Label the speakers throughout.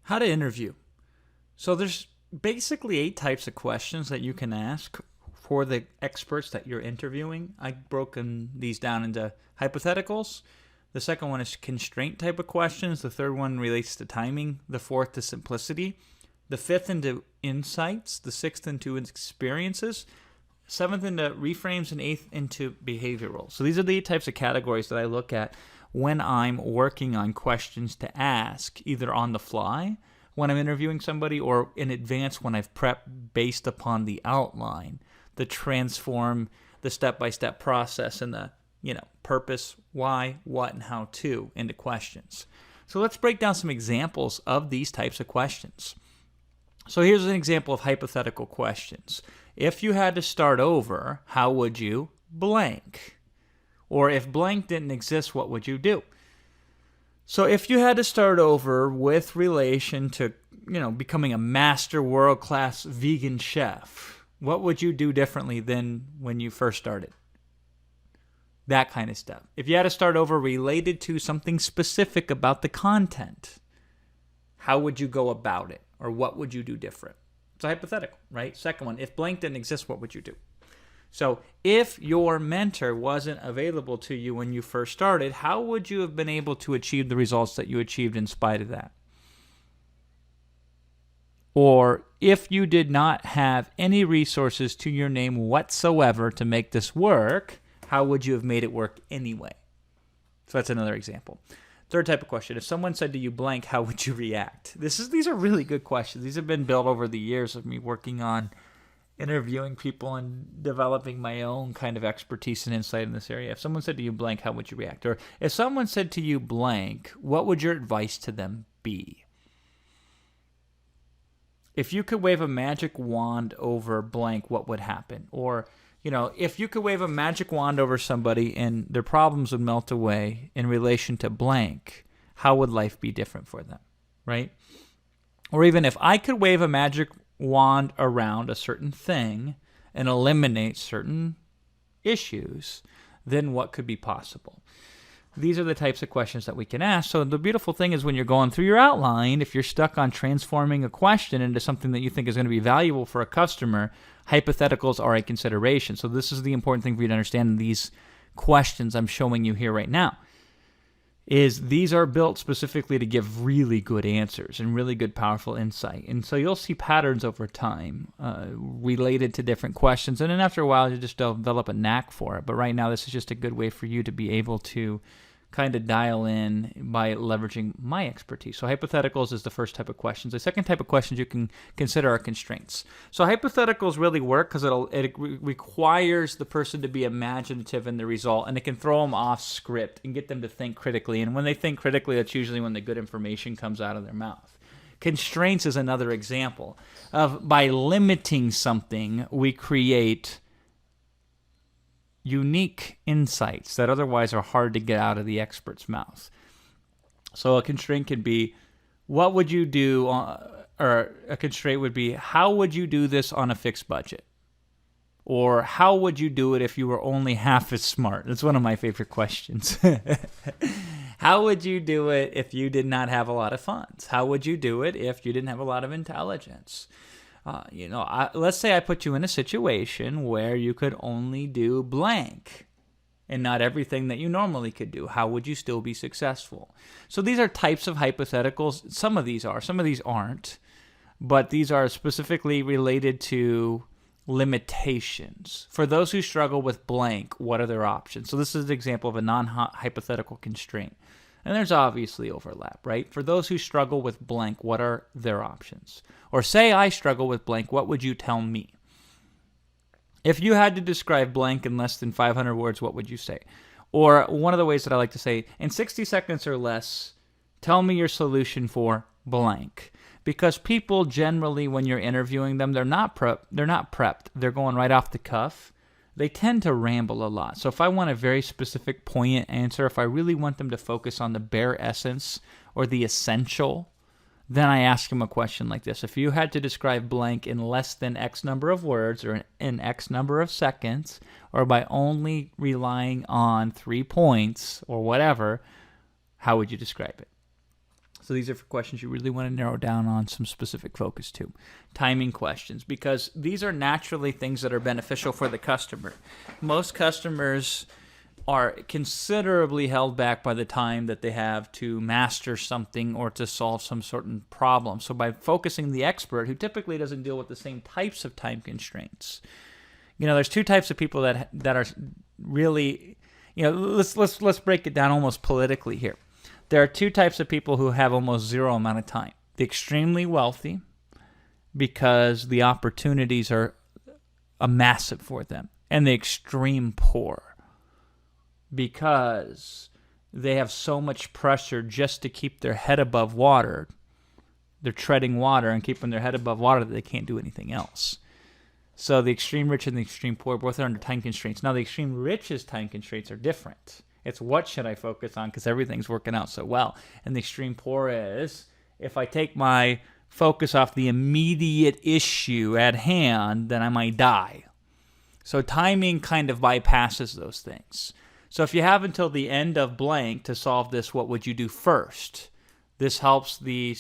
Speaker 1: How to interview. So there's basically 8 types of questions that you can ask for the experts that you're interviewing. I've broken these down into hypotheticals. The second one is constraint type of questions. The third one relates to timing. The fourth to simplicity. The fifth into insights. The sixth into experiences. Seventh into reframes, and eighth into behavioral. So these are the 8 types of categories that I look at when I'm working on questions to ask, either on the fly when I'm interviewing somebody or in advance when I've prepped based upon the outline, the transform, the step-by-step process, and the purpose, why, what, and how to into questions. So let's break down some examples of these types of questions. So here's an example of hypothetical questions. If you had to start over, how would you blank? Or if blank didn't exist, what would you do? So if you had to start over with relation to, becoming a master world-class vegan chef, what would you do differently than when you first started? That kind of stuff. If you had to start over related to something specific about the content, how would you go about it? Or what would you do different? It's a hypothetical, right? Second one, if blank didn't exist, what would you do? So if your mentor wasn't available to you when you first started, how would you have been able to achieve the results that you achieved in spite of that? Or if you did not have any resources to your name whatsoever to make this work, how would you have made it work anyway? So that's another example. Third type of question. If someone said to you blank, how would you react? These are really good questions. These have been built over the years of me working on interviewing people and developing my own kind of expertise and insight in this area. If someone said to you blank, how would you react? Or if someone said to you blank, what would your advice to them be? If you could wave a magic wand over blank, what would happen? Or, if you could wave a magic wand over somebody and their problems would melt away in relation to blank, how would life be different for them, right? Or even if I could wave a magic wand around a certain thing and eliminate certain issues, then what could be possible? These are the types of questions that we can ask. So the beautiful thing is when you're going through your outline, if you're stuck on transforming a question into something that you think is going to be valuable for a customer, hypotheticals are a consideration. So this is the important thing for you to understand in these questions I'm showing you here right now. Is these are built specifically to give really good answers and really good, powerful insight. And so you'll see patterns over time related to different questions. And then after a while, you just develop a knack for it. But right now, this is just a good way for you to be able to kind of dial in by leveraging my expertise. So hypotheticals is the first type of questions. The second type of questions you can consider are constraints. So hypotheticals really work because it requires the person to be imaginative in the result, and it can throw them off script and get them to think critically. And when they think critically, that's usually when the good information comes out of their mouth. Constraints is another example of by limiting something, we create unique insights that otherwise are hard to get out of the expert's mouth. So a constraint could be, what would you do, or a constraint would be, how would you do this on a fixed budget? Or how would you do it if you were only half as smart? That's one of my favorite questions. How would you do it if you did not have a lot of funds? How would you do it if you didn't have a lot of intelligence? Let's say I put you in a situation where you could only do blank and not everything that you normally could do. How would you still be successful? So these are types of hypotheticals. Some of these are, some of these aren't, but these are specifically related to limitations. For those who struggle with blank, what are their options? So this is an example of a non-hypothetical constraint. And there's obviously overlap, right? For those who struggle with blank, what are their options? Or say I struggle with blank, what would you tell me? If you had to describe blank in less than 500 words, what would you say? Or one of the ways that I like to say, in 60 seconds or less, tell me your solution for blank. Because people generally, when you're interviewing them, they're not prepped. They're going right off the cuff. They tend to ramble a lot. So if I want a very specific, poignant answer, if I really want them to focus on the bare essence or the essential, then I ask them a question like this. If you had to describe blank in less than X number of words or in X number of seconds, or by only relying on 3 points or whatever, how would you describe it? So these are for questions you really want to narrow down on some specific focus to. Timing questions, because these are naturally things that are beneficial for the customer. Most customers are considerably held back by the time that they have to master something or to solve some certain problem. So by focusing the expert, who typically doesn't deal with the same types of time constraints, there's two types of people that are really, let's break it down almost politically here. There are two types of people who have almost zero amount of time. The extremely wealthy, because the opportunities are massive for them, and the extreme poor, because they have so much pressure just to keep their head above water. They're treading water and keeping their head above water that they can't do anything else. So the extreme rich and the extreme poor both are under time constraints. Now the extreme rich's time constraints are different. It's what should I focus on because everything's working out so well. And the extreme poor is, if I take my focus off the immediate issue at hand, then I might die. So timing kind of bypasses those things. So if you have until the end of blank to solve this, what would you do first? This helps the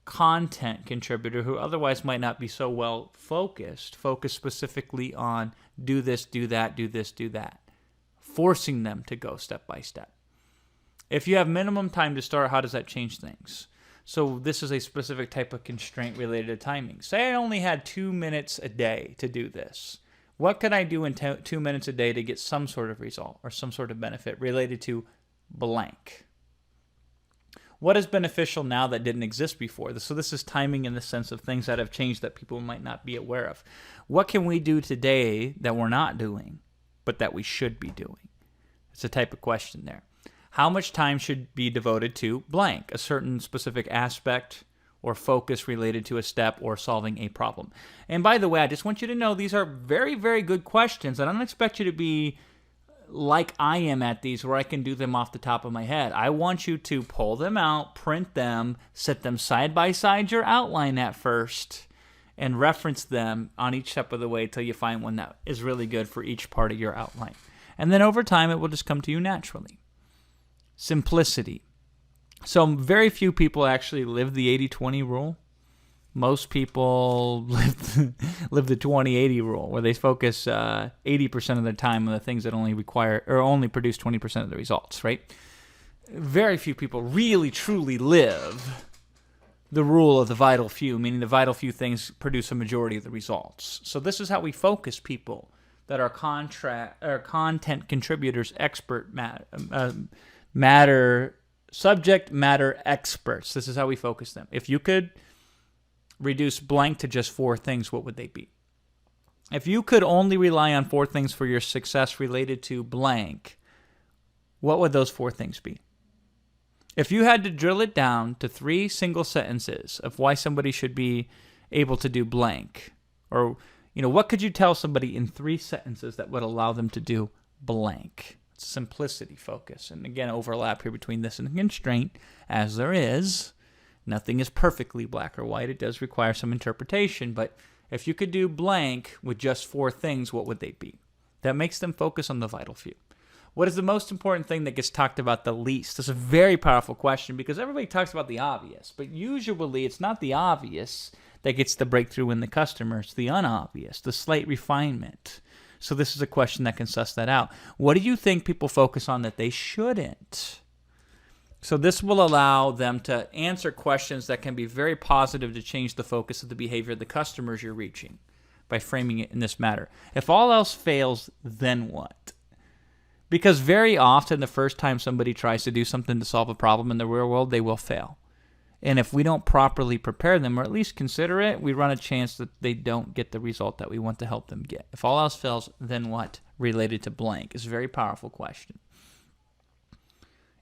Speaker 1: content contributor who otherwise might not be so well focus specifically on do this, do that, do this, do that, forcing them to go step by step. If you have minimum time to start, how does that change things? So this is a specific type of constraint related to timing. Say I only had 2 minutes a day to do this. What could I do in 2 minutes a day to get some sort of result or some sort of benefit related to blank? What is beneficial now that didn't exist before? So this is timing in the sense of things that have changed that people might not be aware of. What can we do today that we're not doing, but that we should be doing? It's a type of question there. How much time should be devoted to blank, a certain specific aspect or focus related to a step or solving a problem? And by the way, I just want you to know these are very, very good questions, and I don't expect you to be like I am at these where I can do them off the top of my head. I want you to pull them out, print them, set them side by side your outline at first, and reference them on each step of the way till you find one that is really good for each part of your outline. And then over time, it will just come to you naturally. Simplicity. So very few people actually live the 80-20 rule. Most people live the 20-80 rule, where they focus 80% of their time on the things that only produce 20% of the results, right? Very few people really, truly live the rule of the vital few, meaning the vital few things produce a majority of the results. So this is how we focus people that are content contributors, subject matter experts. This is how we focus them. If you could reduce blank to just 4 things, what would they be? If you could only rely on 4 things for your success related to blank, what would those 4 things be? If you had to drill it down to 3 single sentences of why somebody should be able to do blank, or what could you tell somebody in 3 sentences that would allow them to do blank? It's simplicity focus. And again, overlap here between this and the constraint, as there is. Nothing is perfectly black or white. It does require some interpretation, but if you could do blank with just 4 things, what would they be? That makes them focus on the vital few. What is the most important thing that gets talked about the least? This is a very powerful question because everybody talks about the obvious, but usually it's not the obvious that gets the breakthrough in the customer. It's the unobvious, the slight refinement. So this is a question that can suss that out. What do you think people focus on that they shouldn't? So this will allow them to answer questions that can be very positive to change the focus of the behavior of the customers you're reaching by framing it in this matter. If all else fails, then what? Because very often the first time somebody tries to do something to solve a problem in the real world, they will fail. And if we don't properly prepare them, or at least consider it, we run a chance that they don't get the result that we want to help them get. If all else fails, then what? Related to blank is a very powerful question.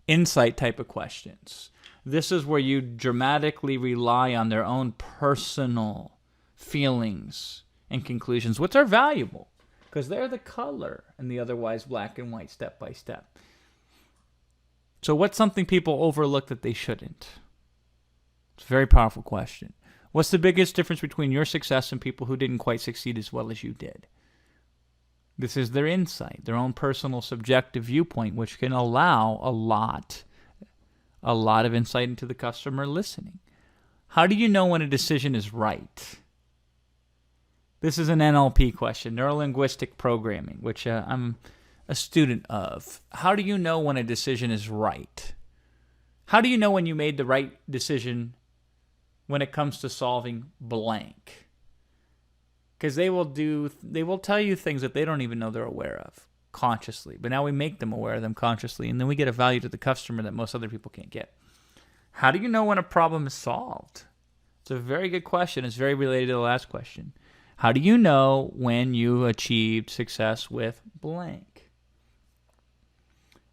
Speaker 1: Insight type of questions. This is where you dramatically rely on their own personal feelings and conclusions, which are valuable because they're the color in the otherwise black and white step by step. So what's something people overlook that they shouldn't? It's a very powerful question. What's the biggest difference between your success and people who didn't quite succeed as well as you did? This is their insight, their own personal subjective viewpoint, which can allow a lot a lot of insight into the customer listening. How do you know when a decision is right? This is an NLP question, neuro-linguistic programming, which I'm a student of. How do you know when a decision is right? How do you know when you made the right decision when it comes to solving blank? Because they will tell you things that they don't even know they're aware of consciously. But now we make them aware of them consciously, and then we get a value to the customer that most other people can't get. How do you know when a problem is solved? It's a very good question. It's very related to the last question. How do you know when you achieved success with blank?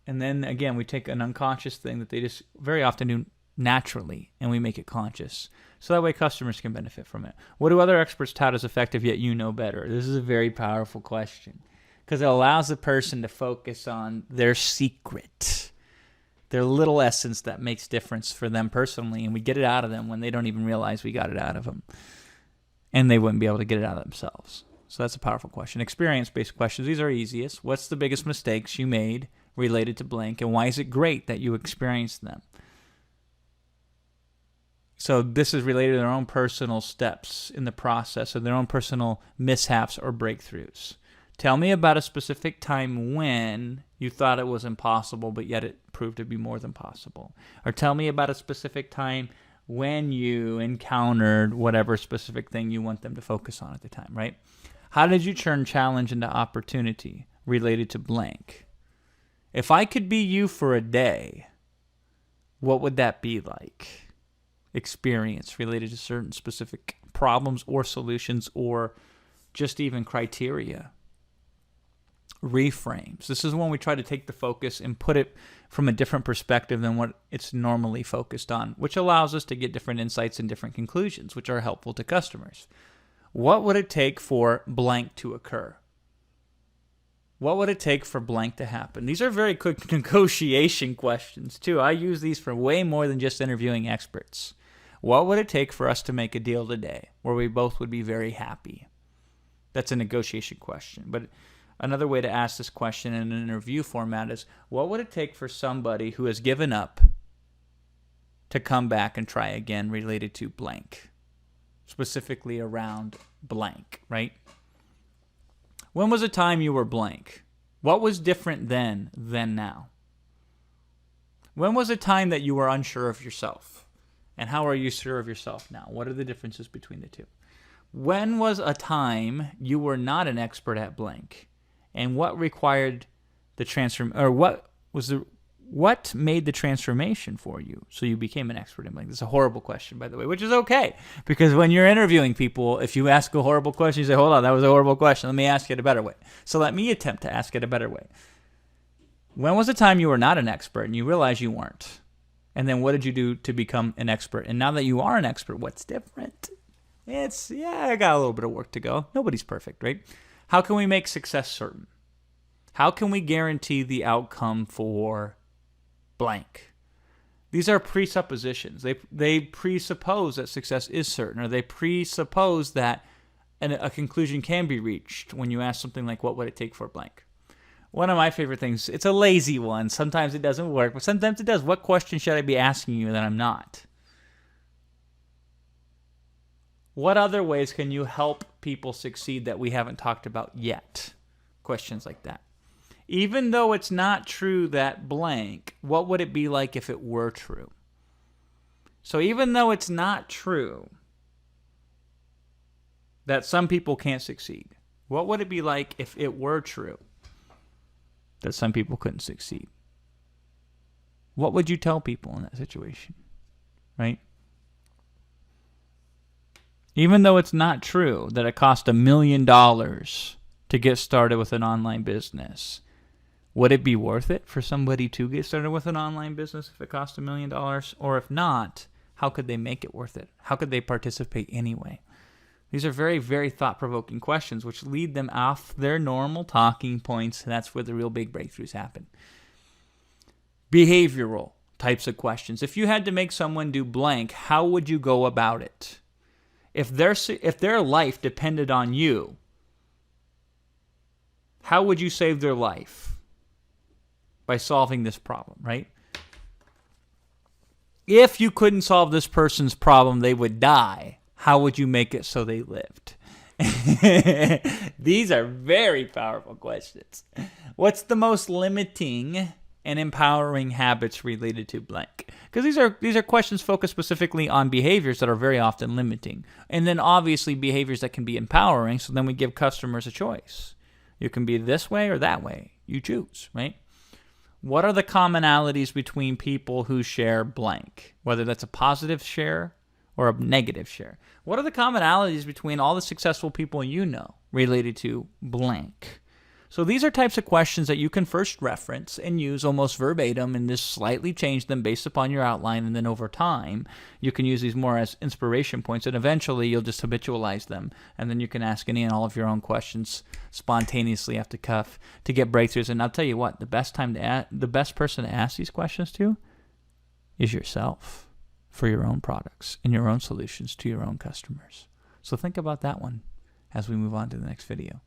Speaker 1: And then again, we take an unconscious thing that they just very often do naturally, and we make it conscious. So that way customers can benefit from it. What do other experts tout as effective, yet you know better? This is a very powerful question because it allows the person to focus on their secret, their little essence that makes difference for them personally, and we get it out of them when they don't even realize we got it out of them. And they wouldn't be able to get it out of themselves. So that's a powerful question. Experience-based questions. These are easiest. What's the biggest mistakes you made related to blank, and why is it great that you experienced them? So this is related to their own personal steps in the process, or their own personal mishaps or breakthroughs. Tell me about a specific time when you thought it was impossible, but yet it proved to be more than possible. Or tell me about a specific time when you encountered whatever specific thing you want them to focus on at the time, right? How did you turn challenge into opportunity related to blank? If I could be you for a day, what would that be like? Experience related to certain specific problems or solutions or just even criteria. Reframes. This is when we try to take the focus and put it from a different perspective than what it's normally focused on, which allows us to get different insights and different conclusions, which are helpful to customers. What would it take for blank to occur? What would it take for blank to happen? These are very quick negotiation questions, too. I use these for way more than just interviewing experts. What would it take for us to make a deal today where we both would be very happy? That's a negotiation question. But another way to ask this question in an interview format is, what would it take for somebody who has given up to come back and try again related to blank? Specifically around blank, right? When was a time you were blank? What was different then than now? When was a time that you were unsure of yourself? And how are you sure of yourself now? What are the differences between the two? When was a time you were not an expert at blank? And what required the what made the transformation for you so you became an expert in blank? That's a horrible question, by the way, which is okay. Because when you're interviewing people, if you ask a horrible question, you say, hold on, that was a horrible question. Let me ask it a better way. So let me attempt to ask it a better way. When was the time you were not an expert and you realized you weren't? And then what did you do to become an expert? And now that you are an expert, what's different? I got a little bit of work to go. Nobody's perfect, right? How can we make success certain? How can we guarantee the outcome for blank? These are presuppositions. They presuppose that success is certain, or they presuppose that a conclusion can be reached when you ask something like, what would it take for blank? One of my favorite things, it's a lazy one. Sometimes it doesn't work, but sometimes it does. What question should I be asking you that I'm not? What other ways can you help people succeed that we haven't talked about yet? Questions like that. Even though it's not true that blank, what would it be like if it were true? So even though it's not true that some people can't succeed, what would it be like if it were true that some people couldn't succeed? What would you tell people in that situation, right? Even though it's not true that it cost $1 million to get started with an online business, would it be worth it for somebody to get started with an online business if it cost $1 million? Or if not, how could they make it worth it? How could they participate anyway? These are very, very thought-provoking questions which lead them off their normal talking points, and that's where the real big breakthroughs happen. Behavioral types of questions. If you had to make someone do blank, how would you go about it? If their life depended on you, how would you save their life? By solving this problem, right? If you couldn't solve this person's problem, they would die. How would you make it so they lived? These are very powerful questions. What's the most limiting and empowering habits related to blank? Because these are questions focused specifically on behaviors that are very often limiting. And then obviously behaviors that can be empowering. So then we give customers a choice. You can be this way or that way. You choose, right? What are the commonalities between people who share blank? Whether that's a positive share or a negative share. What are the commonalities between all the successful people you know related to blank? So these are types of questions that you can first reference and use almost verbatim and just slightly change them based upon your outline. And then over time, you can use these more as inspiration points. And eventually, you'll just habitualize them. And then you can ask any and all of your own questions spontaneously off the cuff to get breakthroughs. And I'll tell you what, the best person to ask these questions to is yourself for your own products and your own solutions to your own customers. So think about that one as we move on to the next video.